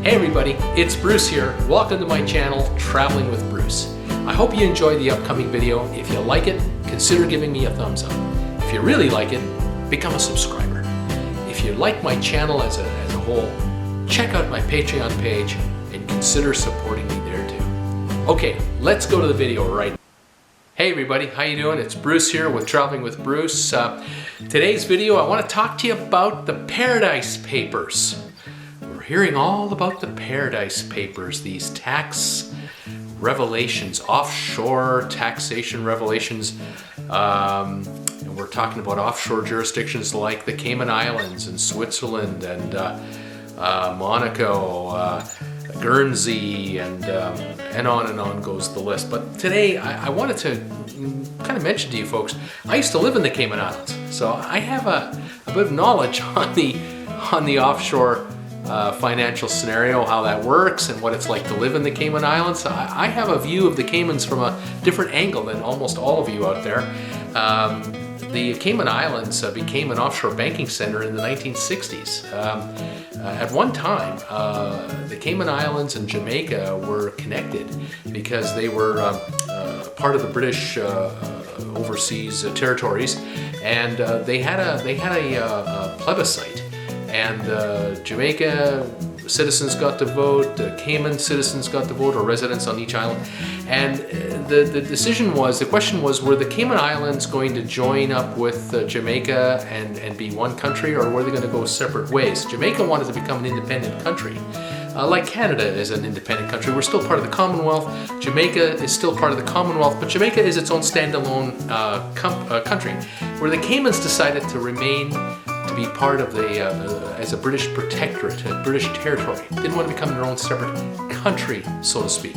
Hey everybody, it's Bruce here. Welcome to my channel, Traveling with Bruce. I hope you enjoy the upcoming video. If you like it, consider giving me a thumbs up. If you really like it, become a subscriber. If you like my channel as a whole, check out my Patreon page and consider supporting me there too. Okay, let's go to the video right now. Hey everybody, how you doing? It's Bruce here with Traveling with Bruce. Today's video, I want to talk to you about the Paradise Papers. We're hearing all about the Paradise Papers, these tax revelations, offshore taxation revelations. And we're talking about offshore jurisdictions like the Cayman Islands and Switzerland and Monaco, Guernsey, and on goes the list. But today I wanted to kind of mention to you folks, I used to live in the Cayman Islands, so I have a bit of knowledge on the offshore financial scenario, how that works and what it's like to live in the Cayman Islands. I have a view of the Caymans from a different angle than almost all of you out there. The Cayman Islands became an offshore banking center in the 1960s. At one time, the Cayman Islands and Jamaica were connected because they were part of the British overseas territories, and they had a plebiscite, and Jamaica citizens got to vote, Cayman citizens got to vote, or residents on each island. And the question was, were the Cayman Islands going to join up with Jamaica and be one country, or were they going to go separate ways? Jamaica wanted to become an independent country. Like Canada is an independent country. We're still part of the Commonwealth. Jamaica is still part of the Commonwealth, but Jamaica is its own standalone country, where the Caymans decided to remain to be part of as a British protectorate, a British territory. Didn't want to become their own separate country, so to speak.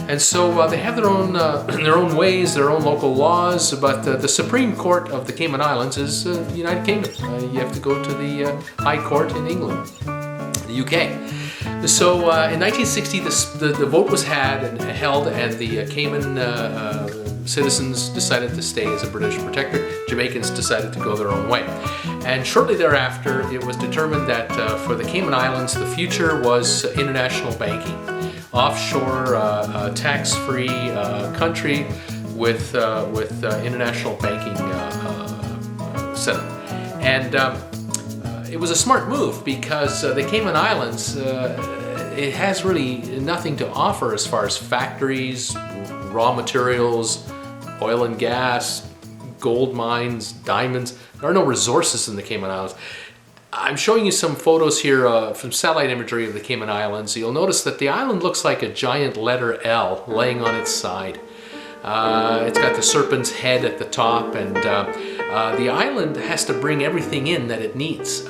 And so they have their own ways, their own local laws, but the Supreme Court of the Cayman Islands is the United Kingdom. You have to go to the High Court in England, the UK. So in 1960, the vote was held, and the Cayman citizens decided to stay as a British protectorate. Jamaicans decided to go their own way. And shortly thereafter, it was determined that for the Cayman Islands, the future was international banking. Offshore, tax-free country with international banking setup. And it was a smart move because the Cayman Islands, it has really nothing to offer as far as factories, raw materials, oil and gas, gold mines, diamonds. There are no resources in the Cayman Islands. I'm showing you some photos here from satellite imagery of the Cayman Islands. You'll notice that the island looks like a giant letter L laying on its side. It's got the serpent's head at the top, and the island has to bring everything in that it needs.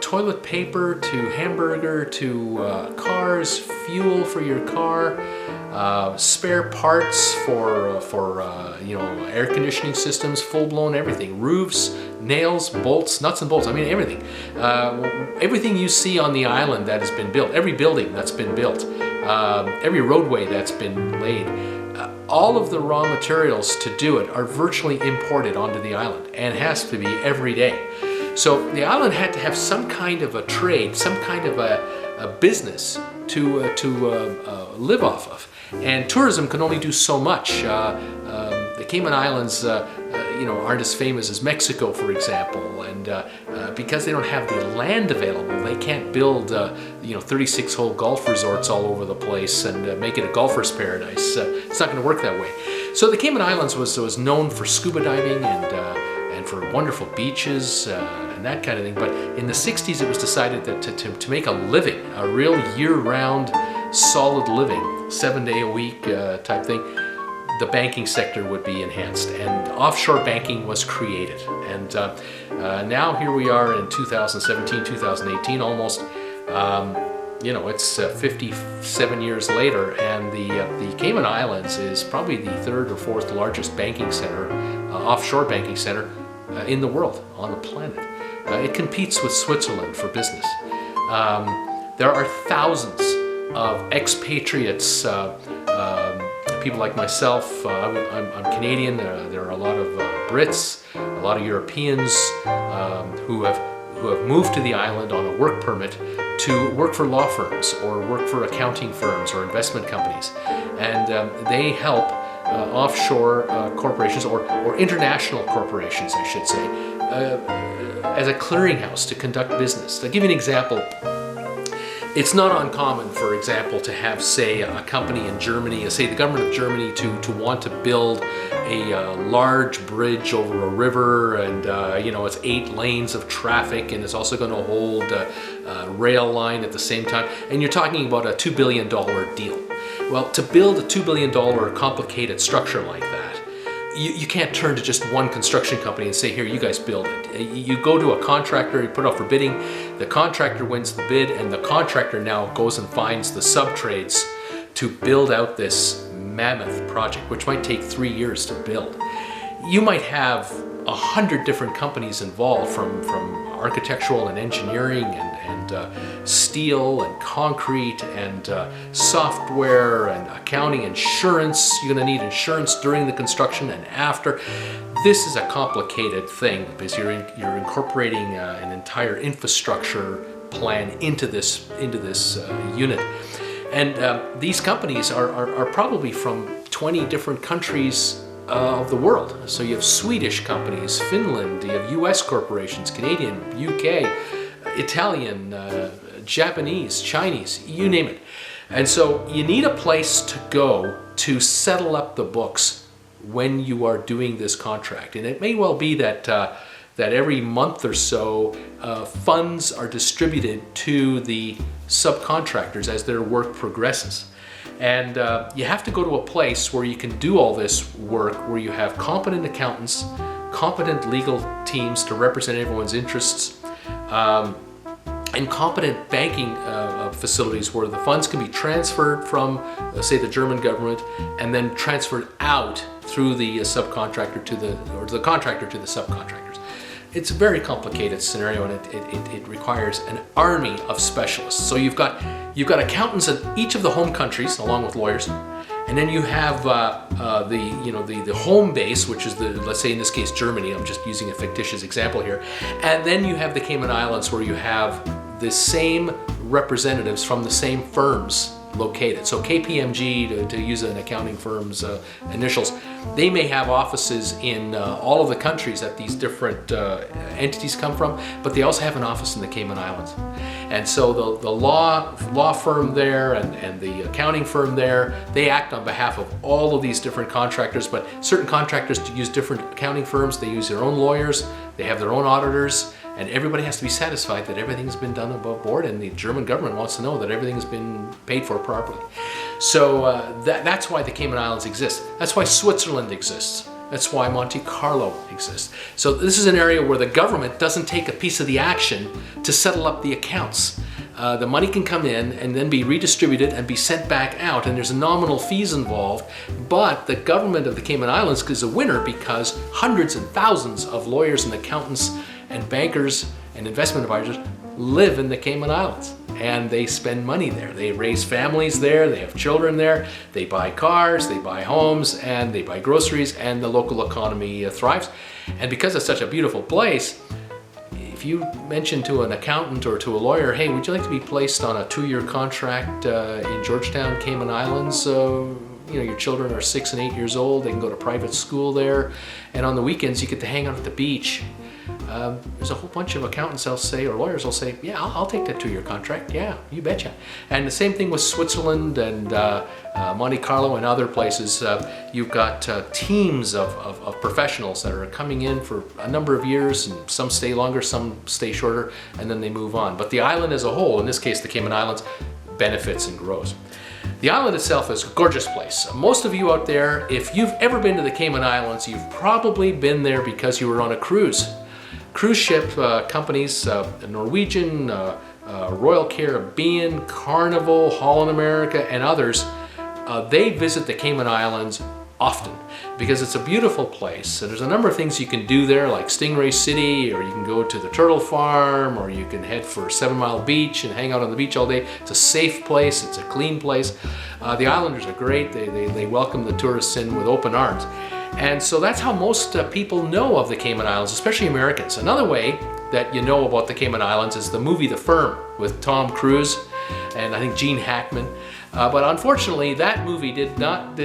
Toilet paper to hamburger to cars, fuel for your car, spare parts for air conditioning systems, full-blown everything, roofs, nails, bolts, nuts and bolts, I mean everything. Everything you see on the island that has been built, every building that's been built, every roadway that's been laid, all of the raw materials to do it are virtually imported onto the island, and it has to be every day. So the island had to have some kind of a trade, some kind of a business to live off of. And tourism can only do so much. The Cayman Islands aren't as famous as Mexico, for example, and because they don't have the land available, they can't build 36-hole golf resorts all over the place and make it a golfer's paradise. It's not going to work that way. So the Cayman Islands was known for scuba diving and for wonderful beaches and that kind of thing. But in the 60s, it was decided that to make a living, a real year-round, solid living, 7-day-a-week type thing, the banking sector would be enhanced, and offshore banking was created. And now here we are in 2017, 2018, almost. It's 57 years later, and the Cayman Islands is probably the third or fourth largest banking center, offshore banking center in the world, on the planet. It competes with Switzerland for business. There are thousands of expatriates, people like myself. I'm Canadian. There are a lot of Brits, a lot of Europeans who have moved to the island on a work permit to work for law firms or work for accounting firms or investment companies. And they help offshore corporations or international corporations, I should say, as a clearinghouse to conduct business. To give you an example, it's not uncommon, for example, to have, say, a company in Germany, say the government of Germany, to want to build a large bridge over a river, and it's 8 lanes of traffic, and it's also going to hold a rail line at the same time. And you're talking about a $2 billion deal. Well, to build a $2 billion complicated structure like that, you can't turn to just one construction company and say, here, you guys build it. You go to a contractor, you put out for bidding, the contractor wins the bid, and the contractor now goes and finds the sub-trades to build out this mammoth project, which might take 3 years to build. You might have 100 different companies involved, from architectural and engineering and steel and concrete and software and accounting, insurance. You're going to need insurance during the construction and after. This is a complicated thing because you're incorporating an entire infrastructure plan into this unit. And these companies are probably from 20 different countries of the world. So you have Swedish companies, Finland, you have US corporations, Canadian, UK, Italian, Japanese, Chinese, you name it. And so you need a place to go to settle up the books when you are doing this contract. And it may well be that every month or so funds are distributed to the subcontractors as their work progresses. And you have to go to a place where you can do all this work, where you have competent accountants, competent legal teams to represent everyone's interests, and competent banking facilities where the funds can be transferred from, say, the German government, and then transferred out through the subcontractor to the contractor to the subcontractors. It's a very complicated scenario, and it requires an army of specialists. So you've got accountants in each of the home countries, along with lawyers, and then you have the home base, which is let's say in this case Germany. I'm just using a fictitious example here, and then you have the Cayman Islands, where you have the same representatives from the same firms located. So KPMG, to use an accounting firm's initials, they may have offices in all of the countries that these different entities come from, but they also have an office in the Cayman Islands. And so the law firm there and the accounting firm there, they act on behalf of all of these different contractors, but certain contractors use different accounting firms. They use their own lawyers, they have their own auditors, and everybody has to be satisfied that everything's been done above board, and the German government wants to know that everything's been paid for properly. So that's why the Cayman Islands exist. That's why Switzerland exists. That's why Monte Carlo exists. So this is an area where the government doesn't take a piece of the action to settle up the accounts. The money can come in and then be redistributed and be sent back out, and there's nominal fees involved, but the government of the Cayman Islands is a winner because hundreds and thousands of lawyers and accountants and bankers and investment advisors live in the Cayman Islands, and they spend money there. They raise families there, they have children there, they buy cars, they buy homes, and they buy groceries, and the local economy thrives. And because it's such a beautiful place, if you mention to an accountant or to a lawyer, hey, would you like to be placed on a 2-year contract in Georgetown, Cayman Islands? Your children are 6 and 8 years old, they can go to private school there, and on the weekends you get to hang out at the beach. There's a whole bunch of accountants will say, or lawyers will say, yeah, I'll take that 2-year contract. Yeah, you betcha. And the same thing with Switzerland and Monte Carlo and other places. You've got teams of professionals that are coming in for a number of years, and some stay longer, some stay shorter, and then they move on. But the island as a whole, in this case the Cayman Islands, benefits and grows. The island itself is a gorgeous place. Most of you out there, if you've ever been to the Cayman Islands, you've probably been there because you were on a cruise. Cruise ship companies, Norwegian, Royal Caribbean, Carnival, Holland America, and others, they visit the Cayman Islands often because it's a beautiful place. So there's a number of things you can do there, like Stingray City, or you can go to the turtle farm, or you can head for 7 Mile Beach and hang out on the beach all day. It's a safe place, it's a clean place. The islanders are great. They welcome the tourists in with open arms. And so that's how most people know of the Cayman Islands, especially Americans. Another way that you know about the Cayman Islands is the movie The Firm with Tom Cruise and I think Gene Hackman. But unfortunately, that movie did not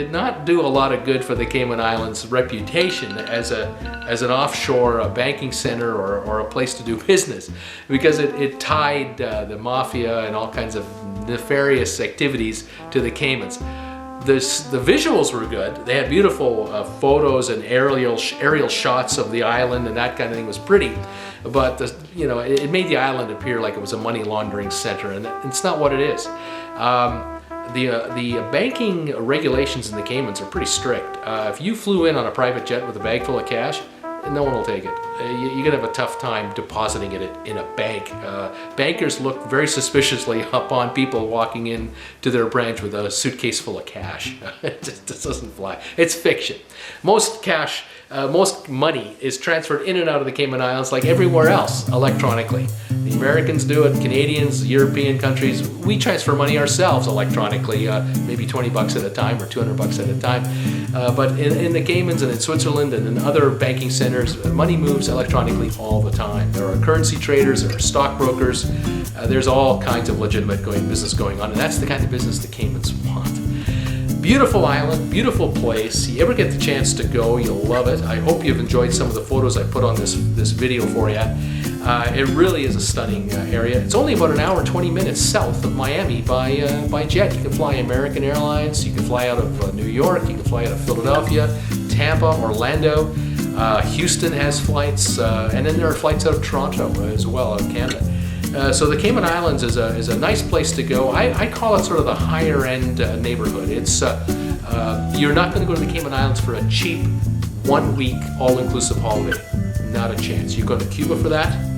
do a lot of good for the Cayman Islands' reputation as an offshore banking center or a place to do business, because it tied the mafia and all kinds of nefarious activities to the Caymans. The visuals were good. They had beautiful photos and aerial shots of the island, and that kind of thing was pretty. But it made the island appear like it was a money laundering center, and it's not what it is. The banking regulations in the Caymans are pretty strict. If you flew in on a private jet with a bag full of cash, no one will take it. You're gonna have a tough time depositing it in a bank. Bankers look very suspiciously upon people walking in to their branch with a suitcase full of cash. It just doesn't fly. It's fiction. Most money is transferred in and out of the Cayman Islands like everywhere else electronically. The Americans do it, Canadians, European countries, we transfer money ourselves electronically, maybe 20 bucks at a time or 200 bucks at a time. But in the Caymans and in Switzerland and in other banking centers, money moves electronically all the time. There are currency traders, there are stockbrokers, there's all kinds of legitimate business going on, and that's the kind of business the Caymans want. Beautiful island, beautiful place. You ever get the chance to go, you'll love it. I hope you've enjoyed some of the photos I put on this video for you. It really is a stunning area. It's only about an hour and 20 minutes south of Miami by jet. You can fly American Airlines, you can fly out of New York, you can fly out of Philadelphia, Tampa, Orlando. Houston has flights, and then there are flights out of Toronto as well, out of Canada. So the Cayman Islands is a nice place to go. I call it sort of the higher end neighborhood. It's you're not going to go to the Cayman Islands for a cheap 1 week all-inclusive holiday. Not a chance. You go to Cuba for that.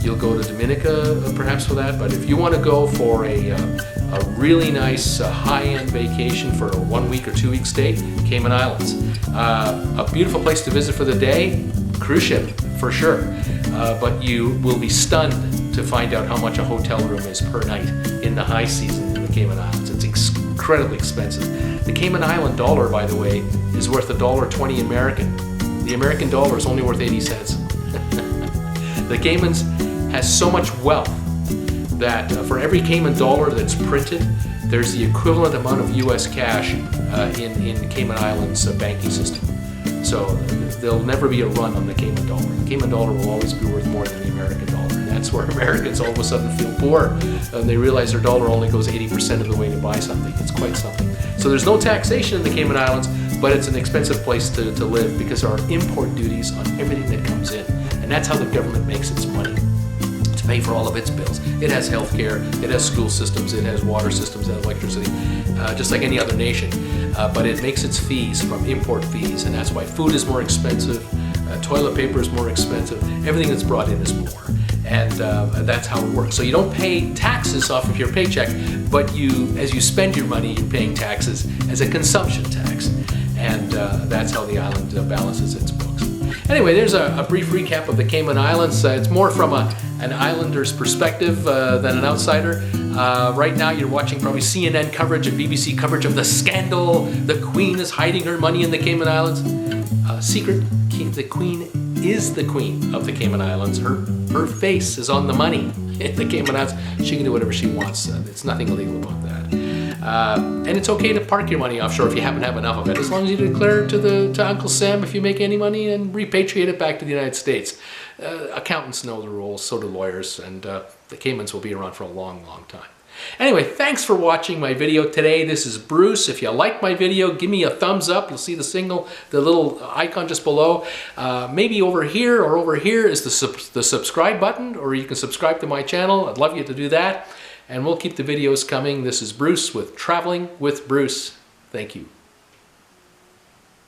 You'll go to Dominica perhaps for that. But if you want to go for a really nice high-end vacation for a 1 week or 2 week stay, Cayman Islands. A beautiful place to visit for the day, cruise ship for sure. But you will be stunned to find out how much a hotel room is per night in the high season in the Cayman Islands. It's incredibly expensive. The Cayman Island dollar, by the way, is worth $1.20 American. The American dollar is only worth 80 cents. The Caymans has so much wealth that for every Cayman dollar that's printed, there's the equivalent amount of US cash in the Cayman Islands banking system. So there'll never be a run on the Cayman dollar. The Cayman dollar will always be worth more than the American dollar. And that's where Americans all of a sudden feel poor. And they realize their dollar only goes 80% of the way to buy something. It's quite something. So there's no taxation in the Cayman Islands, but it's an expensive place to live because there are import duties on everything that comes in. And that's how the government makes its money, to pay for all of its bills. It has healthcare, it has school systems, it has water systems, it has electricity, just like any other nation. But it makes its fees from import fees, and that's why food is more expensive, toilet paper is more expensive, everything that's brought in is more. And that's how it works. So you don't pay taxes off of your paycheck, but as you spend your money, you're paying taxes as a consumption tax. And that's how the island balances its books. Anyway, there's a brief recap of the Cayman Islands. It's more from an islander's perspective than an outsider. Right now you're watching probably CNN coverage and BBC coverage of the scandal. The Queen is hiding her money in the Cayman Islands. Secret, the Queen is the Queen of the Cayman Islands. Her face is on the money in the Cayman Islands. She can do whatever she wants. It's nothing illegal about that. And it's okay to park your money offshore if you happen to have enough of it, as long as you declare to Uncle Sam if you make any money and repatriate it back to the United States. Accountants know the rules, so do lawyers, and the Caymans will be around for a long, long time. Anyway, thanks for watching my video today. This is Bruce. If you like my video, give me a thumbs up. You'll see the little icon just below. Maybe over here or over here is the subscribe button, or you can subscribe to my channel. I'd love you to do that. And we'll keep the videos coming. This is Bruce with Traveling with Bruce. Thank you.